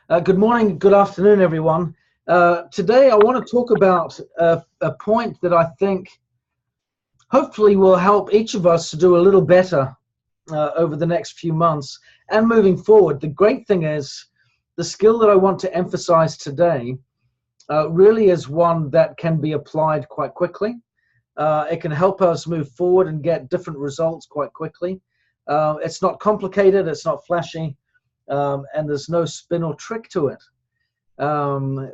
Good morning, good afternoon, everyone. Today I want to talk about a point that I think hopefully will help each of us to do a little better over the next few months and moving forward. The great thing is the skill that I want to emphasize today really is one that can be applied quite quickly. It can help us move forward and get different results quite quickly. It's not complicated, it's not flashy, and there's no spin or trick to it,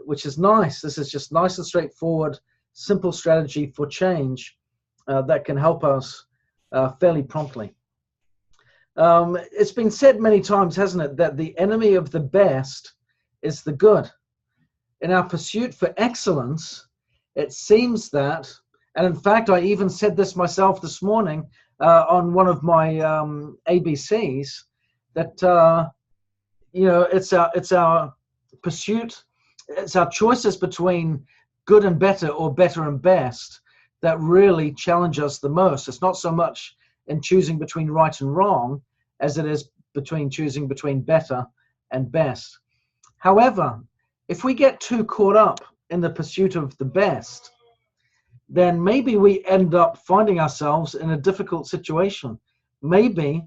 which is nice. This is just nice and straightforward, simple strategy for change that can help us fairly promptly. It's been said many times, hasn't it, that the enemy of the best is the good. In our pursuit for excellence, it seems that, and in fact, I even said this myself this morning on one of my ABCs, that it's our pursuit, it's our choices between good and better or better and best that really challenge us the most. It's not so much in choosing between right and wrong as it is choosing between better and best. However, if we get too caught up in the pursuit of the best, then maybe we end up finding ourselves in a difficult situation. Maybe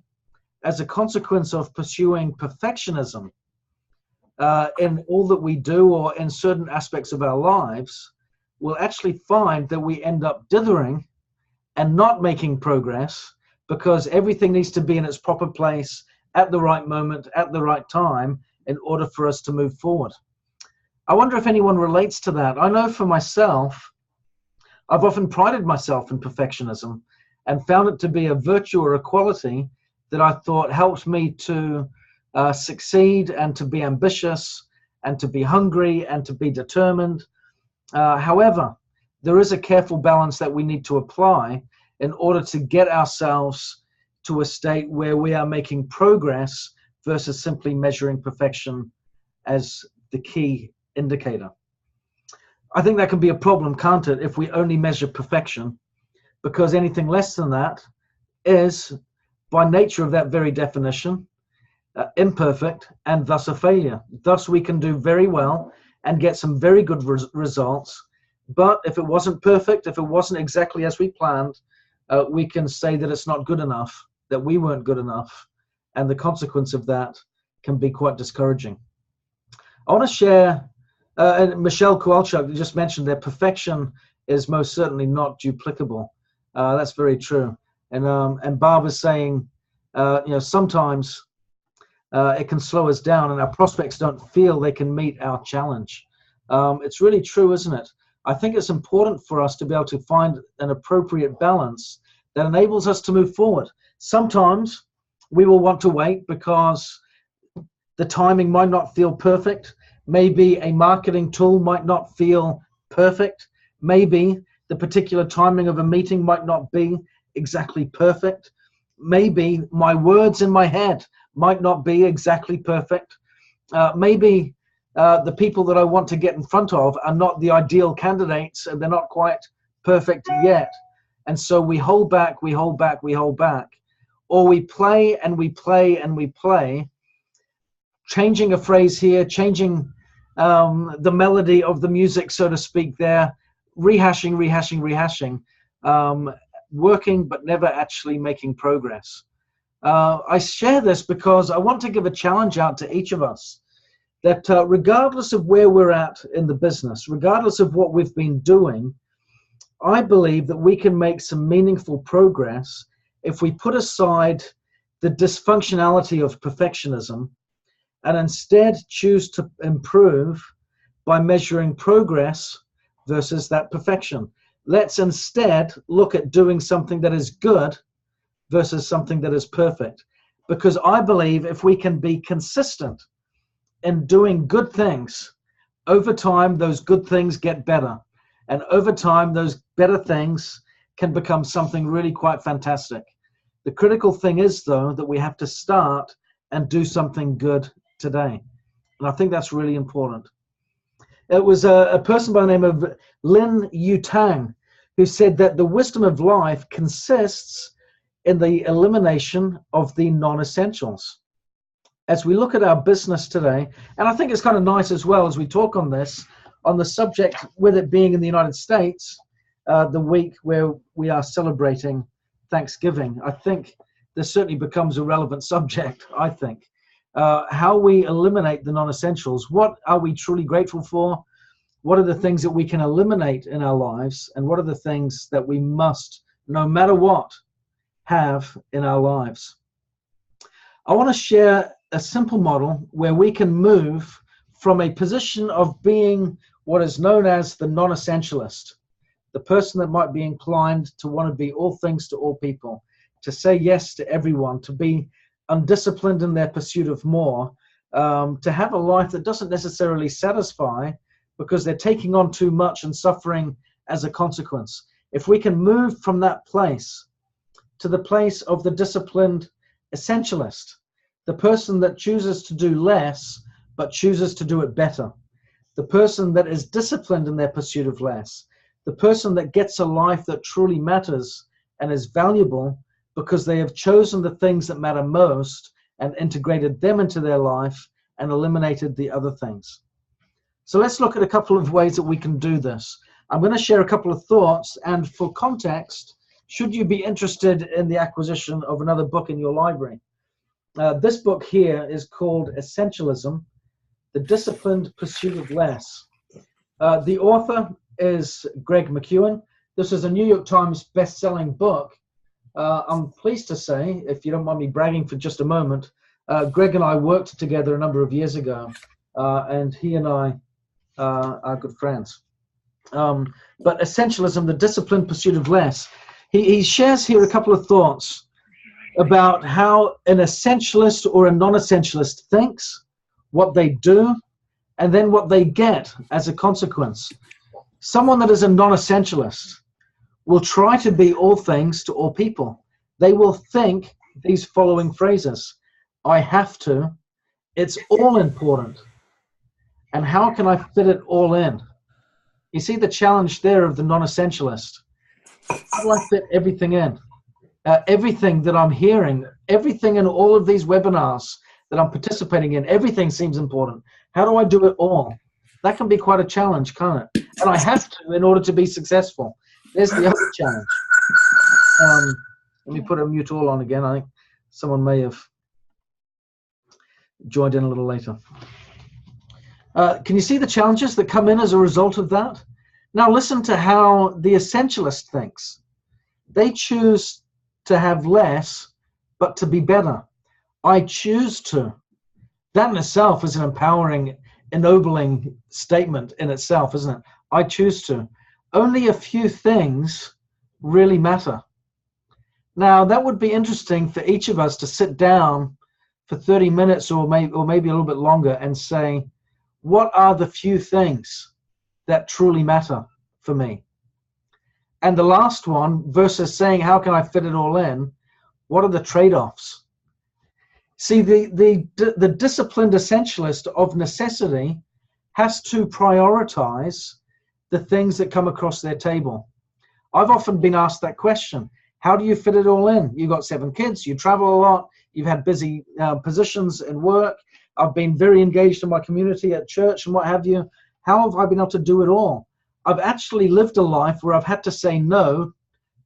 as a consequence of pursuing perfectionism in all that we do or in certain aspects of our lives, we'll actually find that we end up dithering and not making progress because everything needs to be in its proper place at the right moment, at the right time, in order for us to move forward. I wonder if anyone relates to that. I know for myself, I've often prided myself in perfectionism and found it to be a virtue or a quality that I thought helped me to succeed and to be ambitious and to be hungry and to be determined. However, there is a careful balance that we need to apply in order to get ourselves to a state where we are making progress versus simply measuring perfection as the key indicator. I think that can be a problem, can't it, if we only measure perfection, because anything less than that is, by nature of that very definition, imperfect and thus a failure. Thus we can do very well and get some very good results, but if it wasn't perfect, if it wasn't exactly as we planned, we can say that it's not good enough, that we weren't good enough, and the consequence of that can be quite discouraging. I want to share, and Michelle Kowalchuk just mentioned that perfection is most certainly not duplicable. That's very true. And Barb was saying, sometimes it can slow us down and our prospects don't feel they can meet our challenge. It's really true, isn't it? I think it's important for us to be able to find an appropriate balance that enables us to move forward. Sometimes we will want to wait because the timing might not feel perfect. Maybe a marketing tool might not feel perfect. Maybe the particular timing of a meeting might not be exactly perfect. Maybe my words in my head might not be exactly perfect. Maybe the people that I want to get in front of are not the ideal candidates and they're not quite perfect yet. And so we hold back, we hold back, we hold back. Or we play and we play and we play, changing a phrase here, changing the melody of the music, so to speak, there, rehashing, working but never actually making progress. I share this because I want to give a challenge out to each of us that regardless of where we're at in the business, regardless of what we've been doing, I believe that we can make some meaningful progress if we put aside the dysfunctionality of perfectionism and instead choose to improve by measuring progress versus that perfection. Let's instead look at doing something that is good versus something that is perfect. Because I believe if we can be consistent in doing good things, over time those good things get better. And over time those better things can become something really quite fantastic. The critical thing is, though, that we have to start and do something good today. And I think that's really important. It was a person by the name of Lin Yutang who said that the wisdom of life consists in the elimination of the non-essentials. as we look at our business today, and I think it's kind of nice as well as we talk on this, on the subject, with it being in the United States, the week where we are celebrating Thanksgiving, I think this certainly becomes a relevant subject, I think. How we eliminate the non-essentials. What are we truly grateful for? What are the things that we can eliminate in our lives? And what are the things that we must, no matter what, have in our lives? I want to share a simple model where we can move from a position of being what is known as the non-essentialist, the person that might be inclined to want to be all things to all people, to say yes to everyone, to be undisciplined in their pursuit of more, to have a life that doesn't necessarily satisfy because they're taking on too much and suffering as a consequence. If we can move from that place to the place of the disciplined essentialist, the person that chooses to do less but chooses to do it better, the person that is disciplined in their pursuit of less, the person that gets a life that truly matters and is valuable because they have chosen the things that matter most and integrated them into their life and eliminated the other things. So let's look at a couple of ways that we can do this. I'm going to share a couple of thoughts, and for context, should you be interested in the acquisition of another book in your library, this book here is called Essentialism, The Disciplined Pursuit of Less. The author is Greg McKeown. This is a New York Times best-selling book. I'm pleased to say, if you don't mind me bragging for just a moment, Greg and I worked together a number of years ago, and he and I are good friends. But Essentialism, The Disciplined Pursuit of Less, he shares here a couple of thoughts about how an essentialist or a non-essentialist thinks, what they do, and then what they get as a consequence. Someone that is a non-essentialist will try to be all things to all people. They will think these following phrases: I have to, it's all important, and how can I fit it all in? You see the challenge there of the non-essentialist. How do I fit everything in? Everything that I'm hearing, everything in all of these webinars that I'm participating in, everything seems important. How do I do it all? That can be quite a challenge, can't it? And I have to in order to be successful. There's the other challenge. Let me put a mute all on again. I think someone may have joined in a little later. Can you see the challenges that come in as a result of that? Now listen to how the essentialist thinks. They choose to have less, but to be better. I choose to. That in itself is an empowering, ennobling statement in itself, isn't it? I choose to. Only a few things really matter. Now, that would be interesting for each of us to sit down for 30 minutes or maybe a little bit longer and say, what are the few things that truly matter for me? And the last one, versus saying, how can I fit it all in? What are the trade-offs? See, the disciplined essentialist of necessity has to prioritize the things that come across their table. I've often been asked that question. How do you fit it all in? You've got 7 kids, you travel a lot, you've had busy positions in work. I've been very engaged in my community at church and what have you. How have I been able to do it all? I've actually lived a life where I've had to say no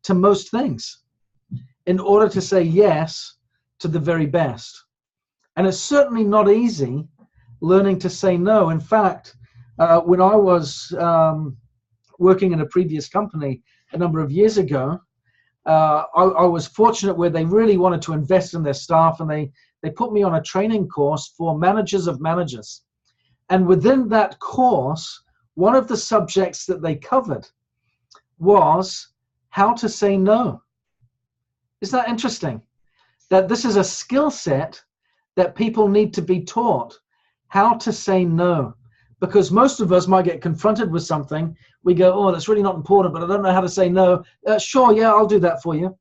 to most things in order to say yes to the very best. And it's certainly not easy learning to say no. In fact, when I was working in a previous company a number of years ago, I was fortunate where they really wanted to invest in their staff, and they put me on a training course for managers of managers. And within that course, one of the subjects that they covered was how to say no. Isn't that interesting? That this is a skill set that people need to be taught, how to say no. Because most of us might get confronted with something. We go, oh, that's really not important, but I don't know how to say no. Sure, yeah, I'll do that for you.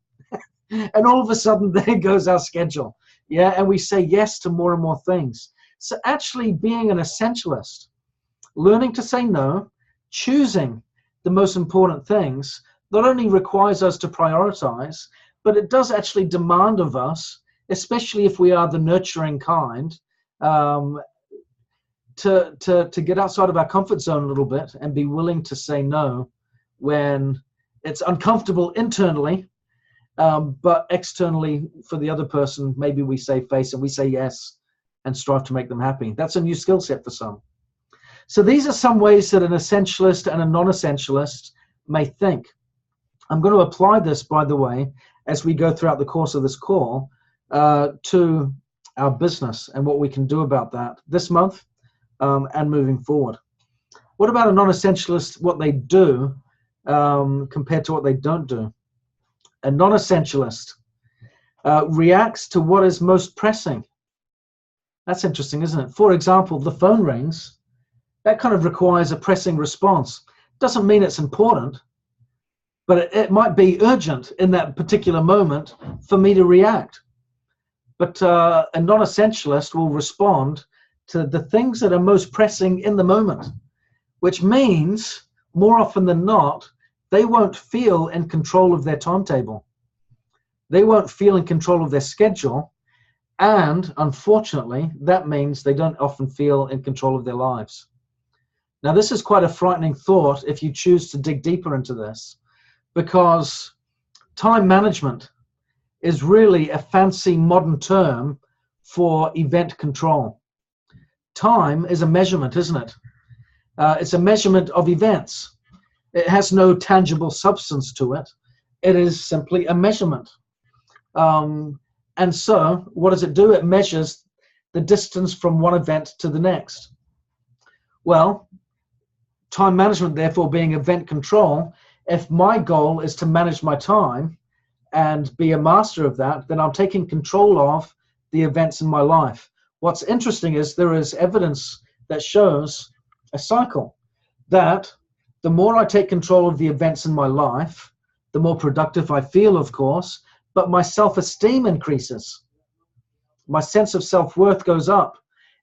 And all of a sudden, there goes our schedule. Yeah, and we say yes to more and more things. So actually being an essentialist, learning to say no, choosing the most important things, not only requires us to prioritize, but it does actually demand of us, especially if we are the nurturing kind, um, to get outside of our comfort zone a little bit and be willing to say no when it's uncomfortable internally, but externally for the other person, maybe we save face and we say yes and strive to make them happy. That's a new skill set for some. So these are some ways that an essentialist and a non-essentialist may think. I'm going to apply this, by the way, as we go throughout the course of this call, to our business and what we can do about that this month and moving forward. What about a non-essentialist, what they do compared to what they don't do? A non-essentialist reacts to what is most pressing. That's interesting, isn't it? For example, the phone rings. That kind of requires a pressing response. Doesn't mean it's important, but it might be urgent in that particular moment for me to react. But a non-essentialist will respond to the things that are most pressing in the moment, which means more often than not, they won't feel in control of their timetable. They won't feel in control of their schedule. And unfortunately, that means they don't often feel in control of their lives. Now, this is quite a frightening thought if you choose to dig deeper into this, because time management is really a fancy modern term for event control. Time is a measurement, isn't it? It's a measurement of events. It has no tangible substance to it. It is simply a measurement. And so what does it do? It measures the distance from one event to the next. Well, time management, therefore, being event control, if my goal is to manage my time and be a master of that, then I'm taking control of the events in my life. What's interesting is there is evidence that shows a cycle, that the more I take control of the events in my life, the more productive I feel, of course, but my self-esteem increases. My sense of self-worth goes up.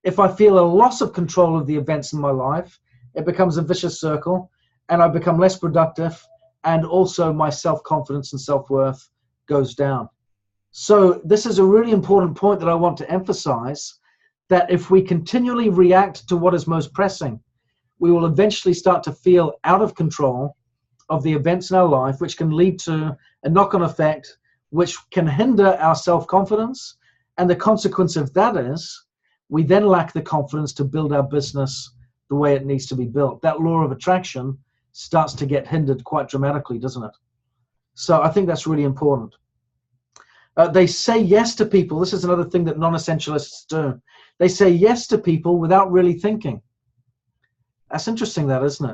If I feel a loss of control of the events in my life, it becomes a vicious circle, and I become less productive, and also my self-confidence and self-worth goes down. So this is a really important point that I want to emphasize, that if we continually react to what is most pressing, we will eventually start to feel out of control of the events in our life, which can lead to a knock-on effect, which can hinder our self-confidence. And the consequence of that is we then lack the confidence to build our business the way it needs to be built. That law of attraction starts to get hindered quite dramatically, doesn't it? So I think that's really important. They say yes to people. This is another thing that non-essentialists do. They say yes to people without really thinking. That's interesting, that, isn't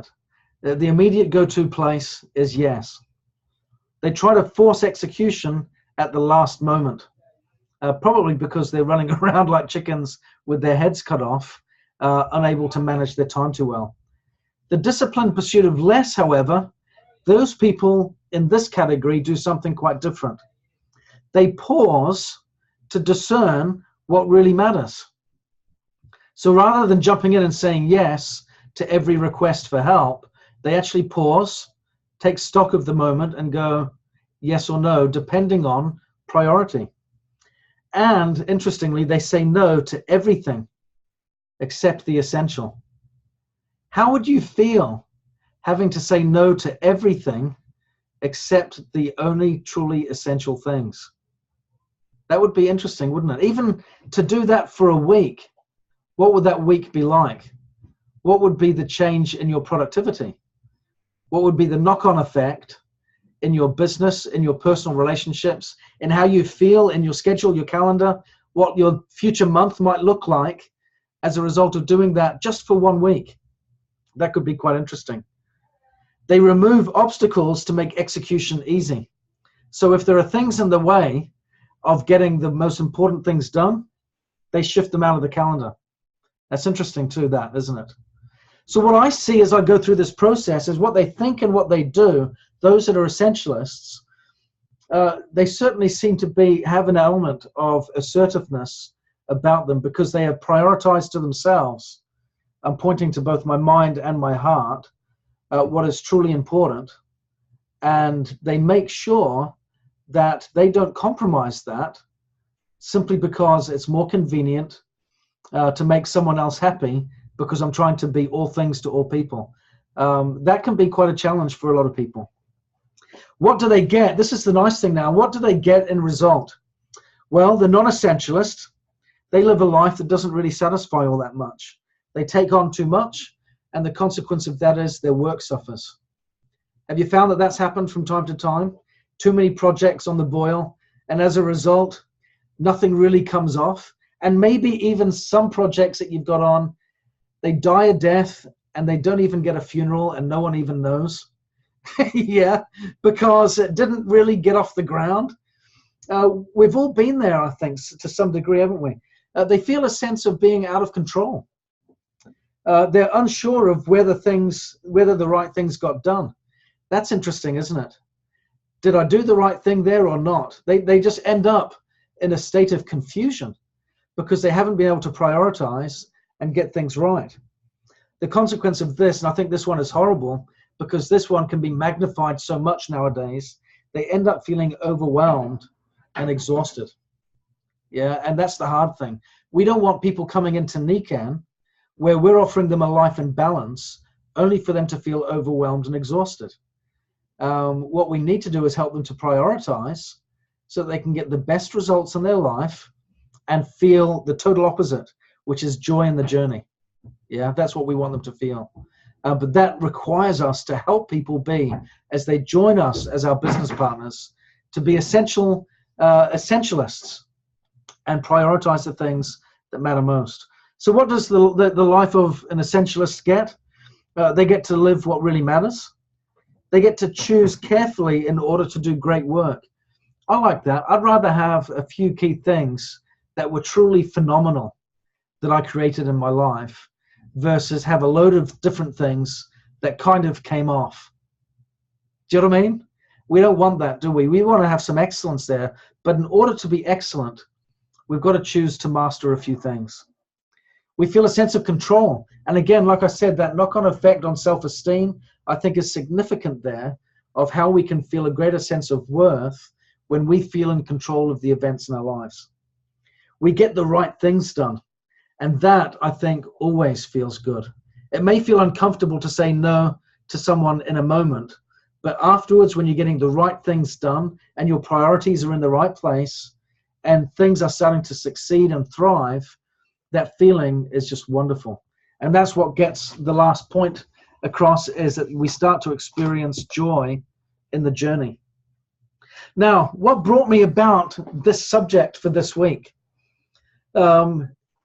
it? The immediate go-to place is yes. They try to force execution at the last moment, probably because they're running around like chickens with their heads cut off, unable to manage their time too well. The disciplined pursuit of less, however, those people in this category do something quite different. They pause to discern what really matters. So rather than jumping in and saying yes to every request for help, they actually pause, take stock of the moment, and go yes or no, depending on priority. And interestingly, they say no to everything except the essential. How would you feel having to say no to everything except the only truly essential things? That would be interesting, wouldn't it? Even to do that for a week, what would that week be like? What would be the change in your productivity? What would be the knock-on effect in your business, in your personal relationships, in how you feel, in your schedule, your calendar, what your future month might look like as a result of doing that just for 1 week? That could be quite interesting. They remove obstacles to make execution easy. So if there are things in the way of getting the most important things done, they shift them out of the calendar. That's interesting too, that, isn't it? So what I see as I go through this process is what they think and what they do. Those that are essentialists, they certainly seem to have an element of assertiveness about them because they have prioritized to themselves. I'm pointing to both my mind and my heart, what is truly important. And they make sure that they don't compromise that simply because it's more convenient, to make someone else happy because I'm trying to be all things to all people. That can be quite a challenge for a lot of people. What do they get? This is the nice thing now. What do they get in result? Well, the non-essentialist, they live a life that doesn't really satisfy all that much. They take on too much, and the consequence of that is their work suffers. Have you found that that's happened from time to time? Too many projects on the boil, and as a result, nothing really comes off. And maybe even some projects that you've got on, they die a death, and they don't even get a funeral, and no one even knows. Yeah, because it didn't really get off the ground. We've all been there, I think, to some degree, haven't we? They feel a sense of being out of control. They're unsure of whether the right things got done. That's interesting, isn't it? Did I do the right thing there or not? They just end up in a state of confusion because they haven't been able to prioritize and get things right. The consequence of this, and I think this one is horrible, because this one can be magnified so much nowadays, they end up feeling overwhelmed and exhausted. Yeah, and that's the hard thing. We don't want people coming into NECAN where we're offering them a life in balance only for them to feel overwhelmed and exhausted. What we need to do is help them to prioritize so that they can get the best results in their life and feel the total opposite, which is joy in the journey. Yeah, that's what we want them to feel. But that requires us to help people be, as they join us as our business partners, to be essentialists and prioritize the things that matter most. So what does the life of an essentialist get? They get to live what really matters. They get to choose carefully in order to do great work. I like that. I'd rather have a few key things that were truly phenomenal that I created in my life versus have a load of different things that kind of came off. Do you know what I mean? We don't want that, do we? We want to have some excellence there, but in order to be excellent, we've got to choose to master a few things. We feel a sense of control. And again, like I said, that knock-on effect on self-esteem, I think is significant there, of how we can feel a greater sense of worth when we feel in control of the events in our lives. We get the right things done. And that, I think, always feels good. It may feel uncomfortable to say no to someone in a moment, but afterwards, when you're getting the right things done and your priorities are in the right place and things are starting to succeed and thrive, that feeling is just wonderful. And that's what gets the last point across, is that we start to experience joy in the journey. Now, what brought me about this subject for this week?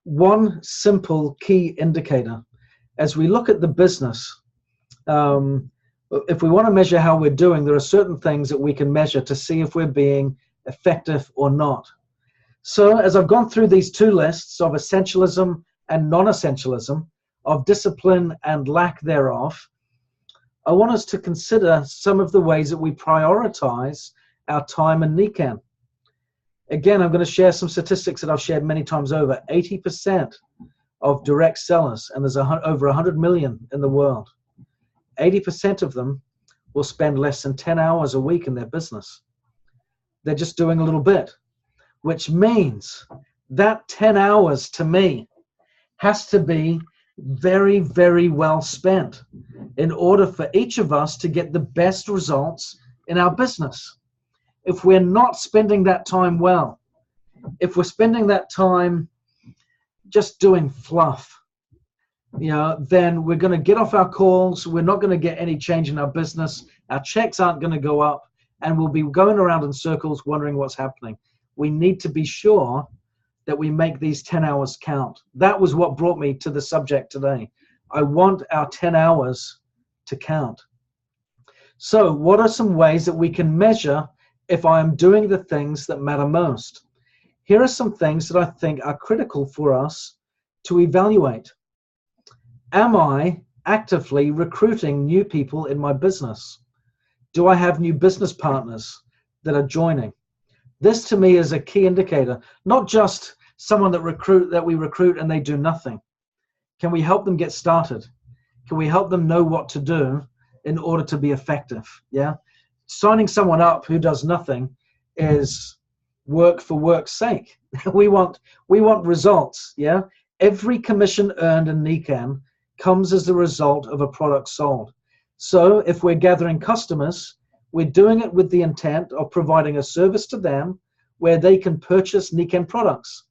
One simple key indicator. As we look at the business, if we want to measure how we're doing, there are certain things that we can measure to see if we're being effective or not. So as I've gone through these two lists of essentialism and non-essentialism, of discipline and lack thereof, I want us to consider some of the ways that we prioritize our time in NECAN. Again, I'm going to share some statistics that I've shared many times over. 80% of direct sellers, and there's over 100 million in the world, 80% of them will spend less than 10 hours a week in their business. They're just doing a little bit, which means that 10 hours to me has to be very, very well spent in order for each of us to get the best results in our business. If we're not spending that time well, if we're spending that time just doing fluff, then we're going to get off our calls. We're not going to get any change in our business. Our checks aren't going to go up, and we'll be going around in circles wondering what's happening. We need to be sure that we make these 10 hours count. That was what brought me to the subject today. I want our 10 hours to count. So what are some ways that we can measure if I am doing the things that matter most? Here are some things that I think are critical for us to evaluate. Am I actively recruiting new people in my business? Do I have new business partners that are joining? This to me is a key indicator, not just someone that we recruit and they do nothing. Can we help them get started? Can we help them know what to do in order to be effective? Yeah. Signing someone up who does nothing is work for work's sake. We want results. Yeah. Every commission earned in NECAN comes as the result of a product sold. So if we're gathering customers, we're doing it with the intent of providing a service to them where they can purchase NECAN products.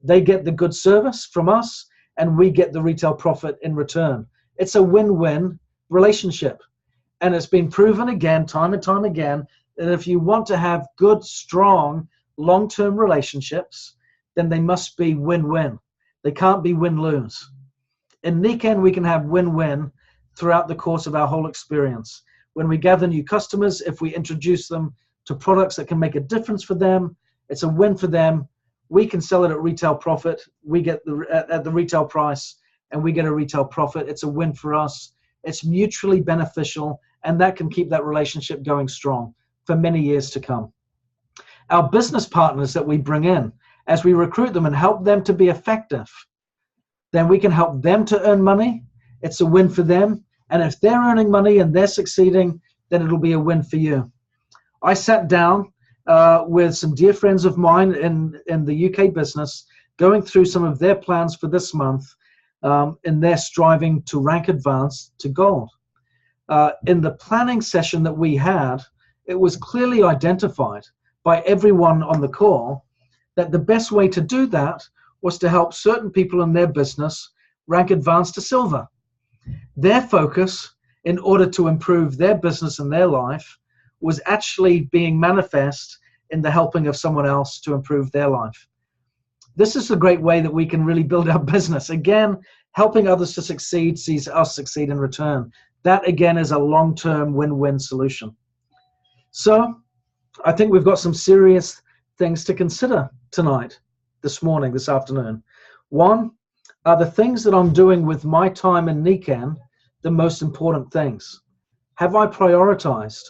They get the good service from us, and we get the retail profit in return. It's a win-win relationship. And it's been proven again, time and time again, that if you want to have good, strong, long-term relationships, then they must be win-win. They can't be win-lose. In NECAN, we can have win-win throughout the course of our whole experience. When we gather new customers, if we introduce them to products that can make a difference for them, it's a win for them. We can sell it at retail profit. We get at the retail price, and we get a retail profit. It's a win for us. It's mutually beneficial, and that can keep that relationship going strong for many years to come. Our business partners that we bring in, as we recruit them and help them to be effective, then we can help them to earn money. It's a win for them. And if they're earning money and they're succeeding, then it'll be a win for you. I sat down with some dear friends of mine in the UK business, going through some of their plans for this month in their striving to rank advanced to gold. In the planning session that we had, it was clearly identified by everyone on the call that the best way to do that was to help certain people in their business rank advanced to silver. Their focus, in order to improve their business and their life, was actually being manifest in the helping of someone else to improve their life. This is a great way that we can really build our business. Again, helping others to succeed sees us succeed in return. That, again, is a long-term win-win solution. So I think we've got some serious things to consider tonight, this morning, this afternoon. One, are the things that I'm doing with my time in NECAN the most important things? Have I prioritized?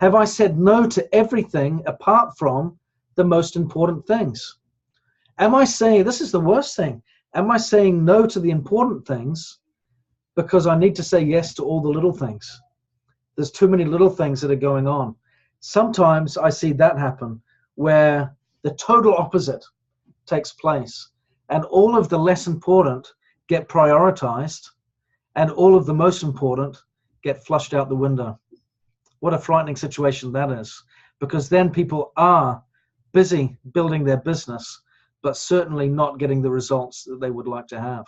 Have I said no to everything apart from the most important things? Am I saying, this is the worst thing, am I saying no to the important things because I need to say yes to all the little things? There's too many little things that are going on. Sometimes I see that happen where the total opposite takes place, and all of the less important get prioritized, and all of the most important get flushed out the window. What a frightening situation that is, because then people are busy building their business, but certainly not getting the results that they would like to have.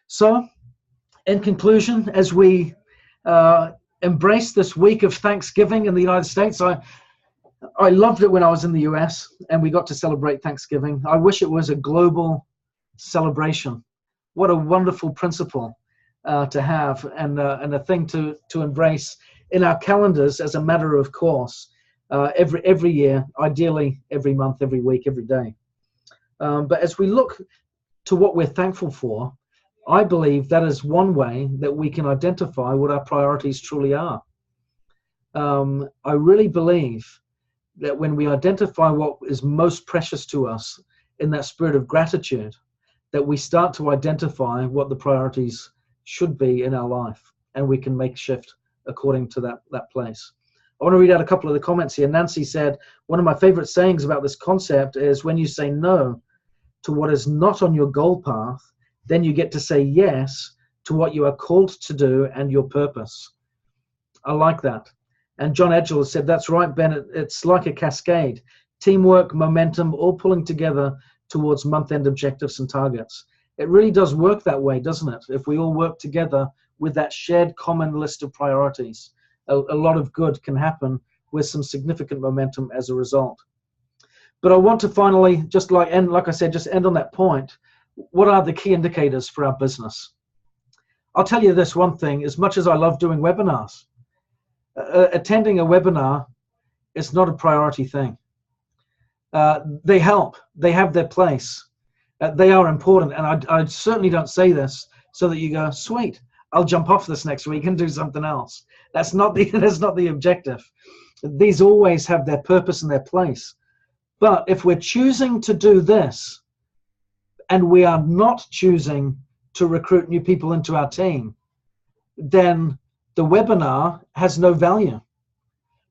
So, in conclusion, as we embrace this week of Thanksgiving in the United States, I loved it when I was in the US and we got to celebrate Thanksgiving. I wish it was a global celebration. What a wonderful principle to have, and a thing to embrace in our calendars as a matter of course, every year, ideally every month, every week, every day. But as we look to what we're thankful for, I believe that is one way that we can identify what our priorities truly are. I really believe that when we identify what is most precious to us in that spirit of gratitude, that we start to identify what the priorities should be in our life, and we can make shift according to that place. I want to read out a couple of the comments here. Nancy said, one of my favorite sayings about this concept is when you say no to what is not on your goal path, then you get to say yes to what you are called to do and your purpose. I like that. And John Edgell said, that's right, Ben, it's like a cascade. Teamwork, momentum, all pulling together towards month-end objectives and targets. It really does work that way, doesn't it? If we all work together with that shared common list of priorities, a lot of good can happen with some significant momentum as a result. But I want to finally, just like end on that point. What are the key indicators for our business? I'll tell you this one thing, as much as I love doing webinars, attending a webinar is not a priority thing. They help, they have their place, they are important, and I certainly don't say this so that you go, sweet, I'll jump off this next week and do something else. That's not the objective. These always have their purpose and their place. But if we're choosing to do this, and we are not choosing to recruit new people into our team, then the webinar has no value,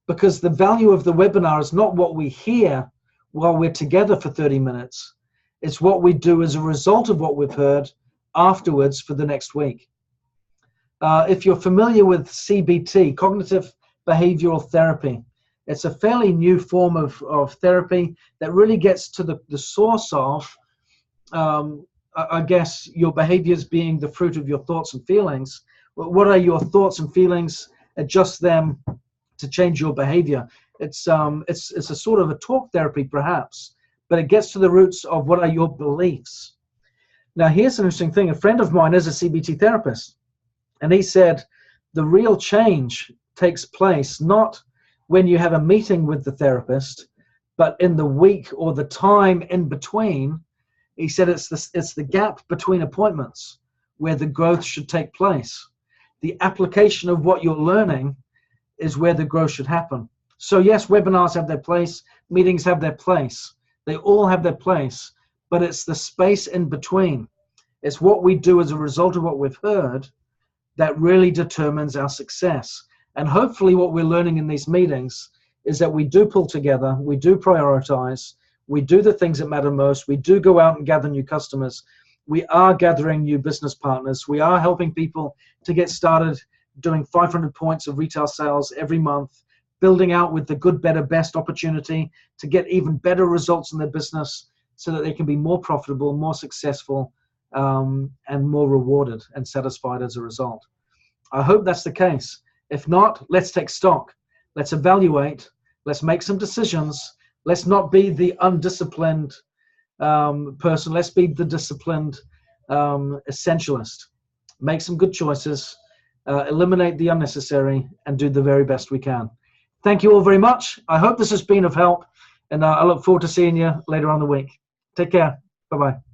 because the value of the webinar is not what we hear while we're together for 30 minutes. It's what we do as a result of what we've heard afterwards for the next week. If you're familiar with CBT, cognitive behavioral therapy, it's a fairly new form of therapy that really gets to the source of, I guess, your behaviors being the fruit of your thoughts and feelings. What are your thoughts and feelings? Adjust them to change your behavior. It's a sort of a talk therapy perhaps, but it gets to the roots of what are your beliefs. Now here's an interesting thing. A friend of mine is a CBT therapist, and he said the real change takes place not when you have a meeting with the therapist, but in the week or the time in between. He said it's the gap between appointments where the growth should take place. The application of what you're learning is where the growth should happen. So yes, webinars have their place, meetings have their place. They all have their place, but it's the space in between. It's what we do as a result of what we've heard that really determines our success. And hopefully what we're learning in these meetings is that we do pull together, we do prioritize, we do the things that matter most, we do go out and gather new customers, we are gathering new business partners, we are helping people to get started doing 500 points of retail sales every month, building out with the good, better, best opportunity to get even better results in their business so that they can be more profitable, more successful, and more rewarded and satisfied as a result. I hope that's the case. If not, let's take stock. Let's evaluate. Let's make some decisions. Let's not be the undisciplined person. Let's be the disciplined essentialist. Make some good choices, eliminate the unnecessary, and do the very best we can. Thank you all very much. I hope this has been of help, and I look forward to seeing you later on in the week. Take care. Bye-bye.